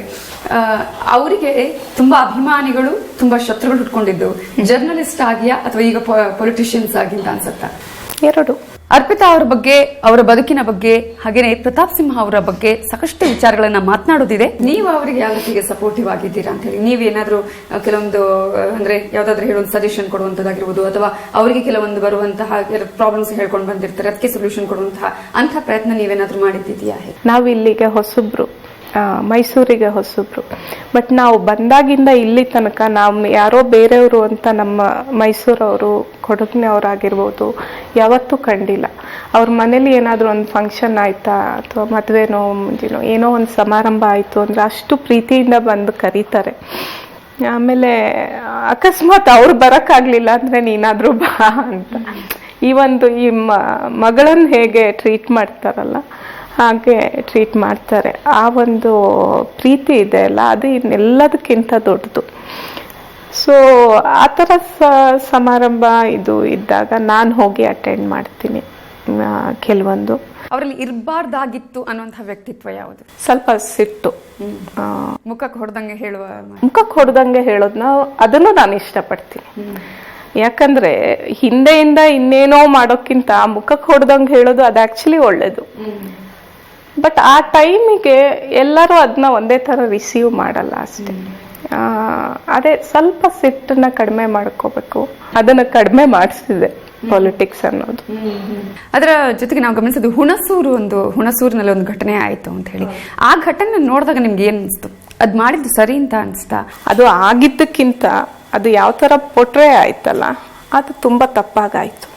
ಅವರಿಗೆ ತುಂಬಾ ಅಭಿಮಾನಿಗಳು, ತುಂಬಾ ಶತ್ರುಗಳು ಹುಟ್ಕೊಂಡಿದ್ದು ಜರ್ನಲಿಸ್ಟ್ ಆಗಿಯಾ ಅಥವಾ ಈಗ ಪೊಲಿಟಿಷಿಯನ್ಸ್ ಆಗಿ ಅಂತ ಅನ್ಸುತ್ತಾ? ಎರಡು. ಅರ್ಪಿತಾ ಅವರ ಬಗ್ಗೆ, ಅವರ ಬದುಕಿನ ಬಗ್ಗೆ, ಹಾಗೇನೆ ಪ್ರತಾಪ್ ಸಿಂಹ ಅವರ ಬಗ್ಗೆ ಸಾಕಷ್ಟು ವಿಚಾರಗಳನ್ನ ಮಾತನಾಡೋದಿದೆ. ನೀವು ಅವರಿಗೆ ಯಾವ ರೀತಿಗೆ ಸಪೋರ್ಟಿವ್ ಆಗಿದ್ದೀರಾ ಅಂತ ಹೇಳಿ, ನೀವೇನಾದ್ರೂ ಕೆಲವೊಂದು ಅಂದ್ರೆ ಯಾವ್ದಾದ್ರು ಹೇಳೋ ಸಜೆಷನ್ ಕೊಡುವಂತದ್ದಾಗಿರ್ಬೋದು, ಅಥವಾ ಅವರಿಗೆ ಕೆಲವೊಂದು ಬರುವಂತಹ ಪ್ರಾಬ್ಲಮ್ಸ್ ಹೇಳ್ಕೊಂಡು ಬಂದಿರ್ತಾರೆ, ಅದಕ್ಕೆ ಸೊಲ್ಯೂಷನ್ ಕೊಡುವಂತಹ ಅಂತ ಪ್ರಯತ್ನ ನೀವೇನಾದ್ರೂ ಮಾಡಿದ್ದೀಯಾ? ನಾವು ಇಲ್ಲಿಗೆ ಹೊಸಬ್ರು, ಮೈಸೂರಿಗೆ ಹೊಸಬ್ರು. ಬಟ್ ನಾವು ಬಂದಾಗಿಂದ ಇಲ್ಲಿ ತನಕ ನಾವು ಯಾರೋ ಬೇರೆಯವರು ಅಂತ ನಮ್ಮ ಮೈಸೂರವರು, ಕೊಡಗಿನವರಾಗಿರ್ಬೋದು ಯಾವತ್ತೂ ಕಂಡಿಲ್ಲ. ಅವ್ರ ಮನೇಲಿ ಏನಾದರೂ ಒಂದು ಫಂಕ್ಷನ್ ಆಯ್ತಾ ಅಥವಾ ಮದುವೆನೋ ಮುಂದಿನೋ ಏನೋ ಒಂದು ಸಮಾರಂಭ ಆಯಿತು ಅಂದರೆ ಅಷ್ಟು ಪ್ರೀತಿಯಿಂದ ಬಂದು ಕರೀತಾರೆ. ಆಮೇಲೆ ಅಕಸ್ಮಾತ್ ಅವ್ರು ಬರೋಕ್ಕಾಗಲಿಲ್ಲ ಅಂದರೆ ನೀನಾದರೂ ಬಾ ಅಂತ. ಈ ಮಗಳನ್ನು ಹೇಗೆ ಟ್ರೀಟ್ ಮಾಡ್ತಾರಲ್ಲ ಹಾಗೆ ಟ್ರೀಟ್ ಮಾಡ್ತಾರೆ. ಆ ಒಂದು ಪ್ರೀತಿ ಇದೆ ಅಲ್ಲ, ಅದು ಇನ್ನೆಲ್ಲದಕ್ಕಿಂತ ದೊಡ್ಡದು. ಸೊ ಆ ಥರ ಸಮಾರಂಭ ಇದು ಇದ್ದಾಗ ನಾನು ಹೋಗಿ ಅಟೆಂಡ್ ಮಾಡ್ತೀನಿ. ಕೆಲವೊಂದು ಅವರಲ್ಲಿ ಇರಬಾರ್ದಾಗಿತ್ತು ಅನ್ನುವಂಥ ವ್ಯಕ್ತಿತ್ವ ಯಾವುದು? ಸ್ವಲ್ಪ ಸಿಟ್ಟು, ಮುಖಕ್ಕೆ ಹೊಡೆದಂಗೆ ಹೇಳೋದನ್ನ ಅದನ್ನು ನಾನು ಇಷ್ಟಪಡ್ತೀನಿ. ಯಾಕಂದ್ರೆ ಹಿಂದೆಯಿಂದ ಇನ್ನೇನೋ ಮಾಡೋಕ್ಕಿಂತ ಮುಖಕ್ಕೆ ಹೊಡೆದಂಗೆ ಹೇಳೋದು ಅದು ಆಕ್ಚುಲಿ ಒಳ್ಳೇದು. ಬಟ್ ಆ ಟೈಮಿಗೆ ಎಲ್ಲರೂ ಅದನ್ನ ಒಂದೇ ಥರ ರಿಸೀವ್ ಮಾಡಲ್ಲ ಅಷ್ಟೇ. ಅದೇ ಸ್ವಲ್ಪ ಸಿಟ್ಟನ್ನ ಕಡಿಮೆ ಮಾಡ್ಕೋಬೇಕು. ಅದನ್ನ ಕಡಿಮೆ ಮಾಡಿಸಿದೆ ಪಾಲಿಟಿಕ್ಸ್ ಅನ್ನೋದು. ಅದರ ಜೊತೆಗೆ ನಾವು ಗಮನಿಸೋದು ಹುಣಸೂರಿನಲ್ಲಿ ಒಂದು ಘಟನೆ ಆಯ್ತು ಅಂತ ಹೇಳಿ, ಆ ಘಟನೆ ನೋಡಿದಾಗ ನಿಮ್ಗೆ ಏನ್ ಅನಿಸ್ತು? ಅದ್ ಮಾಡಿದ್ದು ಸರಿ ಅಂತ ಅನಿಸ್ತಾ? ಅದು ಆಗಿದ್ದಕ್ಕಿಂತ ಅದು ಯಾವ ತರ ಪೊಟ್ರೆ ಆಯ್ತಲ್ಲ, ಅದು ತುಂಬಾ ತಪ್ಪಾಗಾಯ್ತು.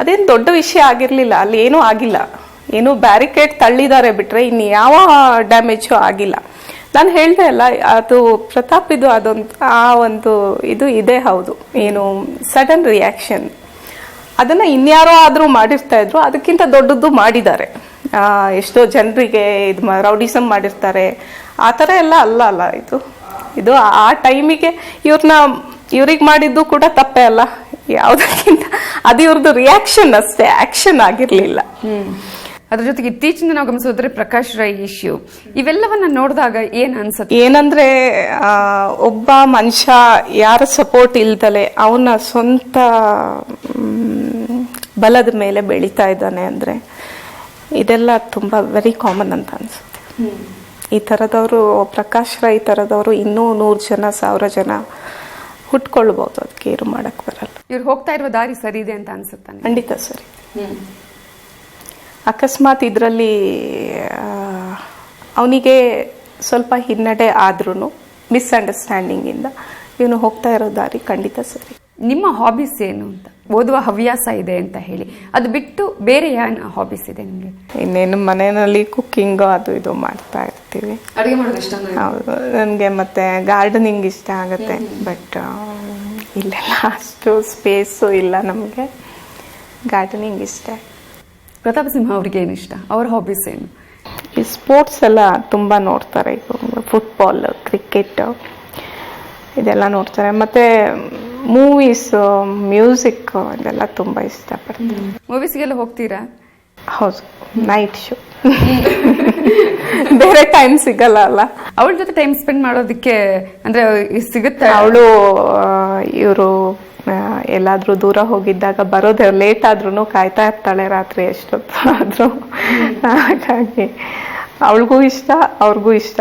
ಅದೇನು ದೊಡ್ಡ ವಿಷಯ ಆಗಿರ್ಲಿಲ್ಲ, ಅಲ್ಲಿ ಏನೂ ಆಗಿಲ್ಲ. ಏನು ಬ್ಯಾರಿಕೇಡ್ ತಳ್ಳಿದ್ದಾರೆ ಬಿಟ್ರೆ ಇನ್ನು ಯಾವ ಡ್ಯಾಮೇಜು ಆಗಿಲ್ಲ. ನಾನು ಹೇಳ್ದೆ ಅಲ್ಲ, ಅದು ಪ್ರತಾಪ್ ಇದು ಒಂದು ಇದು ಇದೆ. ಹೌದು, ಏನು ಸಡನ್ ರಿಯಾಕ್ಷನ್, ಅದನ್ನ ಇನ್ಯಾರೋ ಆದ್ರೂ ಮಾಡಿರ್ತಾ ಇದ್ರು, ಅದಕ್ಕಿಂತ ದೊಡ್ಡದ್ದು ಮಾಡಿದ್ದಾರೆ. ಎಷ್ಟೋ ಜನರಿಗೆ ಇದು ರೌಡಿಸಮ್ ಮಾಡಿರ್ತಾರೆ, ಆ ಥರ ಎಲ್ಲ ಅಲ್ಲ ಇದು ಆ ಟೈಮಿಗೆ ಇವ್ರಿಗೆ ಮಾಡಿದ್ದು ಕೂಡ ತಪ್ಪೇ ಅಲ್ಲ ಯಾವುದಕ್ಕಿಂತ. ಅದು ಇವ್ರದ್ದು ರಿಯಾಕ್ಷನ್ ಅಷ್ಟೇ, ಆಕ್ಷನ್ ಆಗಿರ್ಲಿಲ್ಲ. ಅದ್ರ ಜೊತೆಗೆ ಇತ್ತೀಚಿನ ನಾವು ಗಮನಿಸೋದ್ರೆ ಪ್ರಕಾಶ್ ರೈ ಇಶ್ಯೂ, ಇವೆಲ್ಲವನ್ನ ನೋಡಿದಾಗ ಏನ್ ಅನ್ಸುತ್ತೆ? ಏನಂದ್ರೆ ಒಬ್ಬ ಮನುಷ್ಯ ಯಾರ ಸಪೋರ್ಟ್ ಇಲ್ದಲೆ ಅವನ ಸ್ವಂತ ಬಲದ ಮೇಲೆ ಬೆಳೀತಾ ಇದ್ದಾನೆ ಅಂದ್ರೆ ಇದೆಲ್ಲ ತುಂಬಾ ವೆರಿ ಕಾಮನ್ ಅಂತ ಅನ್ಸುತ್ತೆ. ಈ ಥರದವರು, ಪ್ರಕಾಶ್ ರೈ ಥರದವರು ಇನ್ನೂ 100 ಜನ 1000 ಜನ ಹುಟ್ಕೊಳ್ಬಹುದು. ಅದಕ್ಕೆ ಏನು ಮಾಡಕ್ ಬರಲ್ಲ. ಇವ್ರು ಹೋಗ್ತಾ ಇರುವ ದಾರಿ ಸರಿ ಇದೆ ಅಂತ ಅನ್ಸುತ್ತಾನೆ? ಖಂಡಿತ ಸರಿ. ಅಕಸ್ಮಾತ್ ಇದರಲ್ಲಿ ಅವನಿಗೆ ಸ್ವಲ್ಪ ಹಿನ್ನಡೆ ಆದ್ರೂ ಮಿಸ್ಅಂಡರ್ಸ್ಟ್ಯಾಂಡಿಂಗ್ ಇಂದ ಇವನು ಹೋಗ್ತಾ ಇರೋ ದಾರಿ ಖಂಡಿತ ಸರಿ. ನಿಮ್ಮ ಹಾಬೀಸ್ ಏನು ಅಂತ? ಓದುವ ಹವ್ಯಾಸ ಇದೆ ಅಂತ ಹೇಳಿ, ಅದು ಬಿಟ್ಟು ಬೇರೆ ಏನು ಹಾಬೀಸ್ ಇದೆ ನಿಮಗೆ? ಇನ್ನೇನು ಮನೆಯಲ್ಲಿ ಕುಕ್ಕಿಂಗ್ ಅದು ಇದು ಮಾಡ್ತಾ ಇರ್ತೀವಿ. ಅಡುಗೆ ಮಾಡೋದು ಇಷ್ಟ? ಹೌದು, ನನಗೆ ಮತ್ತೆ ಗಾರ್ಡನಿಂಗ್ ಇಷ್ಟ ಆಗುತ್ತೆ. ಬಟ್ ಇಲ್ಲೆಲ್ಲ ಅಷ್ಟು ಸ್ಪೇಸು ಇಲ್ಲ ನಮಗೆ. ಗಾರ್ಡನಿಂಗ್ ಇಷ್ಟ. ಪ್ರತಾಪ್ ಸಿಂಹ ಅವ್ರಿಗೆ ಏನು ಇಷ್ಟ, ಅವ್ರ ಹಾಬೀಸ್ ಏನು? ಈ ಸ್ಪೋರ್ಟ್ಸ್ ಎಲ್ಲ ತುಂಬ ನೋಡ್ತಾರೆ. ಈಗ ಫುಟ್ಬಾಲ್, ಕ್ರಿಕೆಟ್ ಇದೆಲ್ಲ ನೋಡ್ತಾರೆ. ಮತ್ತು ಮೂವೀಸ್, ಮ್ಯೂಸಿಕ್ ಇದೆಲ್ಲ ತುಂಬ ಇಷ್ಟಪಡ್ತಾರೆ. ಮೂವೀಸ್ಗೆಲ್ಲ ಹೋಗ್ತೀರಾ? ಹೌದು, ನೈಟ್ ಶೋ. ಬೇರೆ ಟೈಮ್ ಸಿಗಲ್ಲ ಅಲ್ಲ. ಅವಳ ಜೊತೆ ಟೈಮ್ ಸ್ಪೆಂಡ್ ಮಾಡೋದಕ್ಕೆ ಅಂದ್ರೆ ಸಿಗುತ್ತೆ? ಅವಳು ಇವರು ಎಲ್ಲಾದ್ರೂ ದೂರ ಹೋಗಿದ್ದಾಗ ಬರೋದೇ ಲೇಟ್ ಆದ್ರೂ ಕಾಯ್ತಾ ಇರ್ತಾಳೆ ರಾತ್ರಿ ಎಷ್ಟೊತ್ತು ಆದ್ರೂ. ಹಾಗಾಗಿ ಅವಳಿಗೂ ಇಷ್ಟ, ಅವ್ರಿಗೂ ಇಷ್ಟ.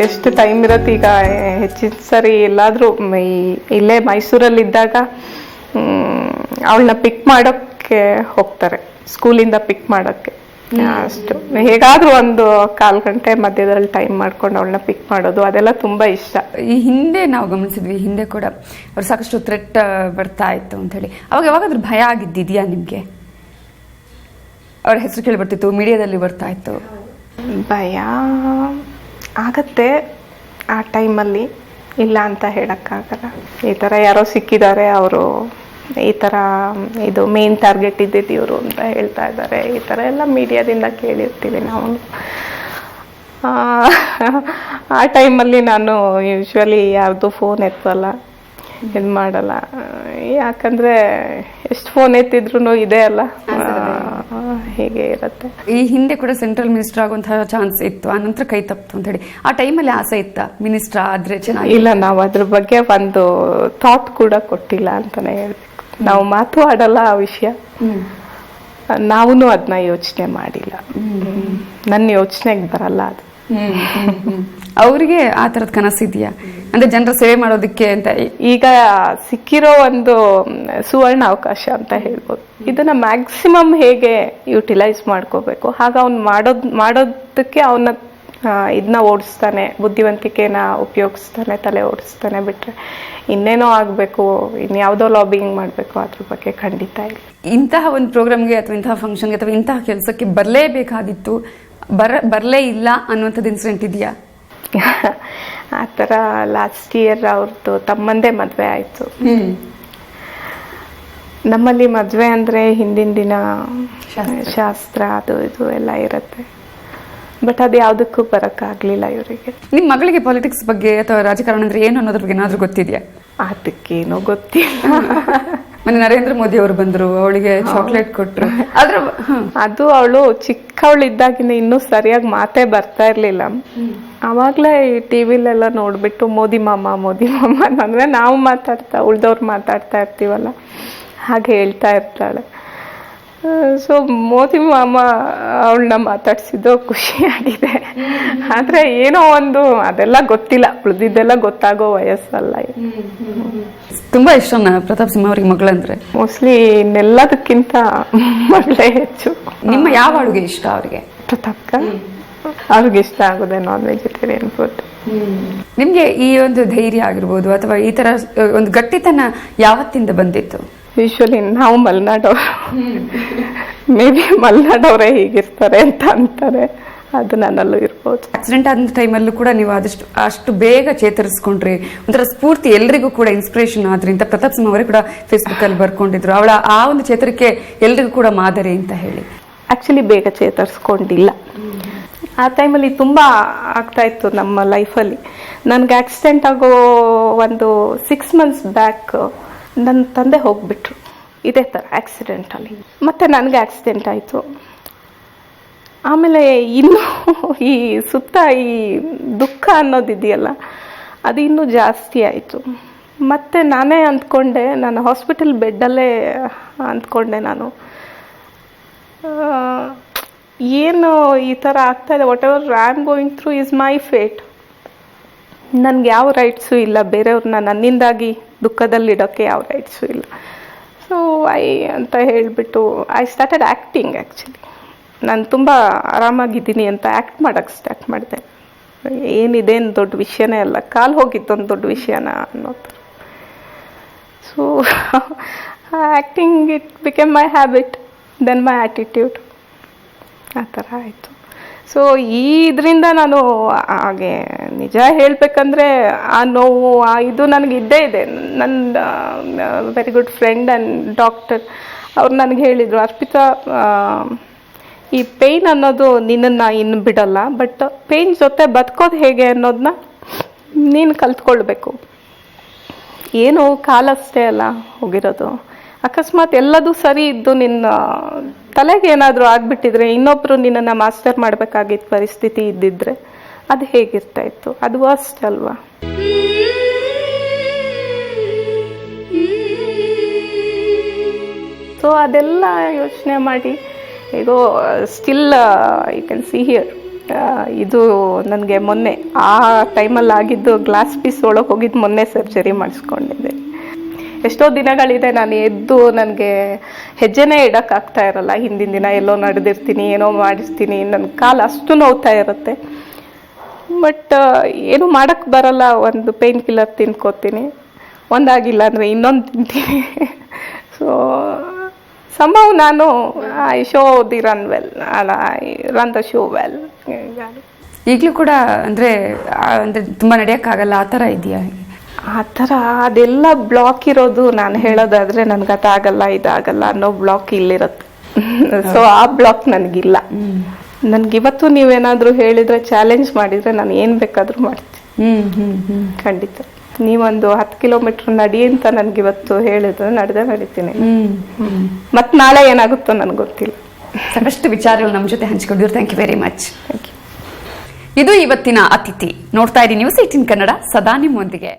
ಎಷ್ಟು ಟೈಮ್ ಇರತ್ತೆ. ಈಗ ಹೆಚ್ಚಿನ ಸರಿ ಎಲ್ಲಾದರೂ ಇಲ್ಲೇ ಮೈಸೂರಲ್ಲಿದ್ದಾಗ ಅವಳನ್ನ ಪಿಕ್ ಮಾಡೋಕ್ಕೆ ಹೋಗ್ತಾರೆ, ಸ್ಕೂಲಿಂದ ಪಿಕ್ ಮಾಡೋಕ್ಕೆ. ಅಷ್ಟು ಹೇಗಾದ್ರೂ ಒಂದು 1/4 ಗಂಟೆ ಮಧ್ಯದಲ್ಲಿ ಟೈಮ್ ಮಾಡ್ಕೊಂಡು ಅವಳನ್ನ ಪಿಕ್ ಮಾಡೋದು, ಅದೆಲ್ಲ ತುಂಬಾ ಇಷ್ಟ. ಈ ಹಿಂದೆ ನಾವು ಗಮನಿಸಿದ್ವಿ, ಹಿಂದೆ ಕೂಡ ಅವ್ರು ಸಾಕಷ್ಟು ಥ್ರೆಟ್ ಬರ್ತಾ ಇತ್ತು ಅಂತ ಹೇಳಿ. ಅವಾಗ ಯಾವಾಗಾದ್ರೂ ಭಯ ಆಗಿದ್ದಿದ್ಯಾ ನಿಮ್ಗೆ? ಅವ್ರ ಹೆಸರು ಕೇಳಿ ಬರ್ತಿತ್ತು, ಮೀಡಿಯಾದಲ್ಲಿ ಬರ್ತಾ ಇತ್ತು. ಭಯ ಆಗತ್ತೆ ಆ ಟೈಮಲ್ಲಿ, ಇಲ್ಲ ಅಂತ ಹೇಳಕ್ಕಾಗಲ್ಲ. ಈ ಥರ ಯಾರೋ ಸಿಕ್ಕಿದ್ದಾರೆ, ಅವರು ಈ ಥರ ಇದು ಮೇನ್ ಟಾರ್ಗೆಟ್ ಇದ್ದಿದ್ದು ಇವರು ಅಂತ ಹೇಳ್ತಾ ಇದ್ದಾರೆ, ಈ ಥರ ಎಲ್ಲ ಮೀಡಿಯಾದಿಂದ ಕೇಳಿರ್ತೀವಿ ನಾವು. ಆ ಟೈಮಲ್ಲಿ ನಾನು ಯೂಶ್ವಲಿ ಯಾರ್ದು ಫೋನ್ ಎತ್ತಲ್ಲ, ಇದು ಮಾಡಲ್ಲ. ಯಾಕಂದರೆ ಎಷ್ಟು ಫೋನ್ ಎತ್ತಿದ್ರು ಇದೆ ಅಲ್ಲ, ಹೀಗೆ ಇರುತ್ತೆ. ಈ ಹಿಂದೆ ಕೂಡ ಸೆಂಟ್ರಲ್ ಮಿನಿಸ್ಟರ್ ಆಗುವಂತಹ ಚಾನ್ಸ್ ಇತ್ತು, ಆ ನಂತರ ಕೈ ತಪ್ಪಿತು ಅಂತ ಹೇಳಿ. ಆ ಟೈಮಲ್ಲಿ ಆಸೆ ಇತ್ತ ಮಿನಿಸ್ಟರ್ ಆದ್ರೆ ಚೆನ್ನಾಗಿ? ಇಲ್ಲ, ನಾವು ಅದ್ರ ಬಗ್ಗೆ ಒಂದು ಥಾಟ್ ಕೂಡ ಕೊಟ್ಟಿಲ್ಲ ಅಂತಾನೆ ಹೇಳ್ಬೇಕು. ನಾವು ಮಾತು ಆಡಲ್ಲ ಆ ವಿಷಯ, ನಾವು ಅದನ್ನ ಯೋಚನೆ ಮಾಡಿಲ್ಲ. ನನ್ನ ಯೋಚನೆಗೆ ಬರಲ್ಲ ಅದು. ಅವ್ರಿಗೆ ಆ ತರದ ಕನಸಿದ್ಯಾ ಅಂದ್ರೆ ಜನರ ಸೇವೆ ಮಾಡೋದಕ್ಕೆ ಅಂತ? ಈಗ ಸಿಕ್ಕಿರೋ ಒಂದು ಸುವರ್ಣ ಅವಕಾಶ ಅಂತ ಹೇಳ್ಬೋದು. ಇದನ್ನ ಮ್ಯಾಕ್ಸಿಮಮ್ ಹೇಗೆ ಯುಟಿಲೈಸ್ ಮಾಡ್ಕೋಬೇಕು, ಹಾಗ ಅವ್ನು ಮಾಡೋದಕ್ಕೆ ಅವನ್ನ ಇದನ್ನ ಓಡಿಸ್ತಾನೆ, ಬುದ್ಧಿವಂತಿಕೆನ ಉಪಯೋಗಿಸ್ತಾನೆ, ತಲೆ ಓಡಿಸ್ತಾನೆ. ಬಿಟ್ರೆ ಇನ್ನೇನೋ ಆಗಬೇಕು, ಇನ್ಯಾವುದೋ ಲಾಬಿಂಗ್ ಮಾಡಬೇಕು, ಅದ್ರ ಬಗ್ಗೆ ಖಂಡಿತ ಇಲ್ಲ. ಇಂತಹ ಒಂದು ಪ್ರೋಗ್ರಾಮ್ಗೆ ಅಥವಾ ಇಂತಹ ಫಂಕ್ಷನ್ಗೆ ಅಥವಾ ಇಂತಹ ಕೆಲಸಕ್ಕೆ ಬರಲೇಬೇಕಾಗಿತ್ತು, ಬರಲೇ ಇಲ್ಲ ಅನ್ನುವಂಥದ್ದು ಇನ್ಸಿಡೆಂಟ್ ಇದೆಯಾ? ಆ ಥರ ಲಾಸ್ಟ್ ಇಯರ್ ಅವ್ರದ್ದು ತಮ್ಮಂದೇ ಮದುವೆ ಆಯಿತು. ನಮ್ಮಲ್ಲಿ ಮದುವೆ ಅಂದರೆ ಹಿಂದಿನ ದಿನ ಶಾಸ್ತ್ರ ಅದು ಇದು ಎಲ್ಲ ಇರುತ್ತೆ. ಬಟ್ ಅದು ಯಾವುದಕ್ಕೂ ಬರೋಕ್ಕಾಗಲಿಲ್ಲ ಇವರಿಗೆ. ನಿಮ್ಮ ಮಗಳಿಗೆ ಪಾಲಿಟಿಕ್ಸ್ ಬಗ್ಗೆ ಅಥವಾ ರಾಜಕಾರಣ ಅಂದ್ರೆ ಏನು ಅನ್ನೋದ್ರ ಬಗ್ಗೆ ಏನಾದರೂ ಗೊತ್ತಿದೆಯಾ? ಅದಕ್ಕೇನೋ ಗೊತ್ತಿಲ್ಲ. ಮೊನ್ನೆ ನರೇಂದ್ರ ಮೋದಿ ಅವರು ಬಂದರು, ಅವಳಿಗೆ ಚಾಕ್ಲೇಟ್ ಕೊಟ್ಟರು. ಅದು ಅವಳು ಚಿಕ್ಕವಳಿದ್ದಾಗಿನ ಇನ್ನೂ ಸರಿಯಾಗಿ ಮಾತೇ ಬರ್ತಾ ಇರ್ಲಿಲ್ಲ. ಅವಾಗಲೇ ಈ ಟಿವಿಲೆಲ್ಲ ನೋಡ್ಬಿಟ್ಟು ಮೋದಿ ಮಾಮ ಅಂದ್ರೆ ನಾವು ಉಳ್ದವ್ರು ಮಾತಾಡ್ತಾ ಇರ್ತೀವಲ್ಲ, ಹಾಗೆ ಹೇಳ್ತಾ ಇರ್ತಾಳೆ. ಸೊ ಮೋದಿ ಮಾಮ ಅವಳನ್ನ ಮಾತಾಡ್ಸಿದ್ದು ಖುಷಿಯಾಗಿದೆ. ಆದ್ರೆ ಏನೋ ಒಂದು ಅದೆಲ್ಲ ಗೊತ್ತಿಲ್ಲ, ಉಳಿದಿದ್ದೆಲ್ಲ ಗೊತ್ತಾಗೋ ವಯಸ್ಸಲ್ಲ. ತುಂಬಾ ಇಷ್ಟನಾ ಪ್ರತಾಪ್ ಸಿಂಹ ಅವ್ರಿಗೆ ಮಗಳಂದ್ರೆ? ಮೋಸ್ಟ್ಲಿ ಇನ್ನೆಲ್ಲದಕ್ಕಿಂತ ಮಗಳೇ ಹೆಚ್ಚು. ನಿಮ್ಮ ಯಾವ ಅಡುಗೆ ಇಷ್ಟ ಅವ್ರಿಗೆ? ಪ್ರತಾಪ್ಕ ಅವ್ರಿಗೆ ಇಷ್ಟ ಆಗೋದೆ ನಾನ್ ವೆಜಿಟೇರಿಯನ್ ಫುಡ್. ನಿಮ್ಗೆ ಈ ಒಂದು ಧೈರ್ಯ ಆಗಿರ್ಬೋದು ಅಥವಾ ಈ ತರ ಒಂದು ಗಟ್ಟಿತನ ಯಾವತ್ತಿಂದ ಬಂದಿತ್ತು? ಯೂಶ್ವಲಿ ನಾವು ಮಲೆನಾಡವ್ರು, ಮೇ ಬಿ ಮಲೆನಾಡವ್ರೆ ಹೀಗಿರ್ತಾರೆ ಅಂತ ಅಂತಾರೆ, ಅದು ನನ್ನಲ್ಲೂ ಇರ್ಬೋದು. ಆಕ್ಸಿಡೆಂಟ್ ಆದ ಟೈಮಲ್ಲೂ ಕೂಡ ನೀವು ಅಷ್ಟು ಬೇಗ ಚೇತರಿಸ್ಕೊಂಡ್ರಿ, ಒಂಥರ ಸ್ಫೂರ್ತಿ, ಎಲ್ರಿಗೂ ಕೂಡ ಇನ್ಸ್ಪಿರೇಷನ್ ಆದ್ರಿಂದ ಪ್ರತಾಪ್ ಸಿಂಹ ಅವರೇ ಕೂಡ ಫೇಸ್ಬುಕ್ ಅಲ್ಲಿ ಬರ್ಕೊಂಡಿದ್ರು, ಅವಳ ಆ ಒಂದು ಚೇತರಿಕೆ ಎಲ್ರಿಗೂ ಕೂಡ ಮಾದರಿ ಅಂತ ಹೇಳಿ. ಆಕ್ಚುಲಿ ಬೇಗ ಚೇತರಿಸ್ಕೊಂಡಿಲ್ಲ. ಆ ಟೈಮಲ್ಲಿ ತುಂಬ ಆಗ್ತಾ ಇತ್ತು ನಮ್ಮ ಲೈಫಲ್ಲಿ. ನನಗೆ ಆಕ್ಸಿಡೆಂಟ್ ಆಗೋ ಒಂದು 6 months ಬ್ಯಾಕ್ ನನ್ನ ತಂದೆ ಹೋಗ್ಬಿಟ್ರು ಇದೇ ಥರ ಆಕ್ಸಿಡೆಂಟಲ್ಲಿ. ಮತ್ತು ನನಗೆ ಆಕ್ಸಿಡೆಂಟ್ ಆಯಿತು. ಆಮೇಲೆ ಇನ್ನೂ ಈ ಸುತ್ತ ಈ ದುಃಖ ಅನ್ನೋದಿದೆಯಲ್ಲ, ಅದು ಇನ್ನೂ ಜಾಸ್ತಿ ಆಯಿತು. ಮತ್ತು ನಾನೇ ಅಂದ್ಕೊಂಡೆ, ನಾನು ಹಾಸ್ಪಿಟಲ್ ಬೆಡ್ಡಲ್ಲೇ ಅಂದ್ಕೊಂಡೆ, ನಾನು ಏನು ಈ ಥರ ಆಗ್ತಾಯಿದೆ, what ever I am going through is my fate. ನನಗೆ ಯಾವ ರೈಟ್ಸು ಇಲ್ಲ, ಬೇರೆಯವ್ರನ್ನ ನನ್ನಿಂದಾಗಿ ದುಃಖದಲ್ಲಿಡೋಕ್ಕೆ ಯಾವ ರೈಟ್ಸು ಇಲ್ಲ. ಸೊ ಅಂತ ಹೇಳಿಬಿಟ್ಟು ಐ ಸ್ಟಾರ್ಟೆಡ್ ಆ್ಯಕ್ಟಿಂಗ್. ಆ್ಯಕ್ಚುಲಿ ನಾನು ತುಂಬ ಆರಾಮಾಗಿದ್ದೀನಿ ಅಂತ ಆ್ಯಕ್ಟ್ ಮಾಡೋಕ್ಕೆ ಸ್ಟಾರ್ಟ್ ಮಾಡಿದೆ. ಏನಿದೇನು ದೊಡ್ಡ ವಿಷಯನೇ ಅಲ್ಲ, ಕಾಲು ಹೋಗಿದ್ದೊಂದು ದೊಡ್ಡ ವಿಷಯನ ಅನ್ನೋ ಥರ. So acting it became my habit, then my attitude, ಆ ಥರ ಆಯಿತು. ಸೊ ಇದರಿಂದ ನಾನು ಹಾಗೆ ನಿಜ ಹೇಳಬೇಕಂದ್ರೆ ಆ ನೋವು ಇದು ನನಗೆ ಇದ್ದೇ ಇದೆ. ನನ್ನ very good friend and doctor ಅವ್ರು ನನಗೆ ಹೇಳಿದರು, ಅರ್ಪಿತಾ, ಈ ಪೇಯ್ನ್ ಅನ್ನೋದು ನಿನ್ನನ್ನು ಇನ್ನು ಬಿಡಲ್ಲ, ಬಟ್ ಪೇಯ್ನ್ ಜೊತೆ ಬದುಕೋದು ಹೇಗೆ ಅನ್ನೋದನ್ನ ನೀನು ಕಲ್ತ್ಕೊಳ್ಬೇಕು. ಏನು ಕಾಲಷ್ಟೇ ಅಲ್ಲ ಹೋಗಿರೋದು. ಅಕಸ್ಮಾತ್ ಎಲ್ಲದೂ ಸರಿ ಇದ್ದು ನಿನ್ನ ತಲೆಗೆ ಏನಾದರೂ ಆಗಿಬಿಟ್ಟಿದ್ರೆ, ಇನ್ನೊಬ್ಬರು ನಿನ್ನನ್ನು ಮಾಸ್ಟರ್ ಮಾಡಬೇಕಾಗಿದ್ದ ಪರಿಸ್ಥಿತಿ ಇದ್ದಿದ್ರೆ ಅದು ಹೇಗಿರ್ತಾ ಇತ್ತು? ಅದು ವರ್ಸ್ಟ್ ಅಲ್ವಾ? ಸೊ ಅದೆಲ್ಲ ಯೋಚನೆ ಮಾಡಿ ಈಗ still you can see here, ಇದು ನನಗೆ ಮೊನ್ನೆ ಆ ಟೈಮಲ್ಲಿ ಆಗಿದ್ದು ಗ್ಲಾಸ್ ಪೀಸ್ ಒಳಗೆ ಹೋಗಿದ್ದು ಮೊನ್ನೆ ಸರ್ಜರಿ ಮಾಡಿಸ್ಕೊಂಡಿದ್ದೆ. ಎಷ್ಟೋ ದಿನಗಳಿದೆ ನಾನು ಎದ್ದು ನನಗೆ ಹೆಜ್ಜೆನೇ ಇಡೋಕ್ಕಾಗ್ತಾ ಇರಲ್ಲ. ಹಿಂದಿನ ದಿನ ಎಲ್ಲೋ ನಡೆದಿರ್ತೀನಿ, ಏನೋ ಮಾಡಿರ್ತೀನಿ, ನನ್ನ ಕಾಲು ಅಷ್ಟು ನೋವ್ತಾ ಇರುತ್ತೆ. ಬಟ್ ಏನು ಮಾಡೋಕ್ಕೆ ಬರಲ್ಲ. ಒಂದು ಪೇಯ್ನ್ ಕಿಲ್ಲರ್ ತಿನ್ಕೋತೀನಿ, ಒಂದಾಗಿಲ್ಲ ಅಂದರೆ ಇನ್ನೊಂದು ತಿಂತೀನಿ. ಸೊ somehow ನಾನು I show the run well, ಅಲ್ಲ I run the show well. ಈಗಲೂ ಕೂಡ ಅಂದರೆ ತುಂಬ ನಡೆಯೋಕ್ಕಾಗಲ್ಲ ಆ ಥರ ಇದೆಯಾ? ಆ ಥರ ಅದೆಲ್ಲ ಬ್ಲಾಕ್ ಇರೋದು ನಾನು ಹೇಳೋದಾದರೆ ನನಗೆ ಅದಾಗಲ್ಲ ಇದಾಗಲ್ಲ ಅನ್ನೋ ಬ್ಲಾಕ್ ಇಲ್ಲಿರುತ್ತೆ. ಸೊ ಆ ಬ್ಲಾಕ್ ನನಗಿಲ್ಲ. ನನಗಿವತ್ತು ನೀವೇನಾದರೂ ಹೇಳಿದರೆ, ಚಾಲೆಂಜ್ ಮಾಡಿದರೆ ನಾನು ಏನು ಬೇಕಾದರೂ ಮಾಡ್ತೀನಿ. ಖಂಡಿತ. ನೀವೊಂದು 10 ಕಿಲೋಮೀಟ್ರ್ ನಡಿ ಅಂತ ನನಗಿವತ್ತು ಹೇಳಿದ್ರೆ ನಡೆದೇ ನಡೀತೀನಿ. ಮತ್ತು ನಾಳೆ ಏನಾಗುತ್ತೋ ನನಗೆ ಗೊತ್ತಿಲ್ಲ. ಸಾಕಷ್ಟು ವಿಚಾರಗಳು ನಮ್ಮ ಜೊತೆ ಹಂಚಿಕೊಂಡಿದ್ರು. Thank you very much. Thank you. ಇದು ಇವತ್ತಿನ ಅತಿಥಿ. ನೋಡ್ತಾ ಇರಿ ನ್ಯೂಸ್ 18 ಕನ್ನಡ, ಸದಾ ನಿಮ್ಮೊಂದಿಗೆ.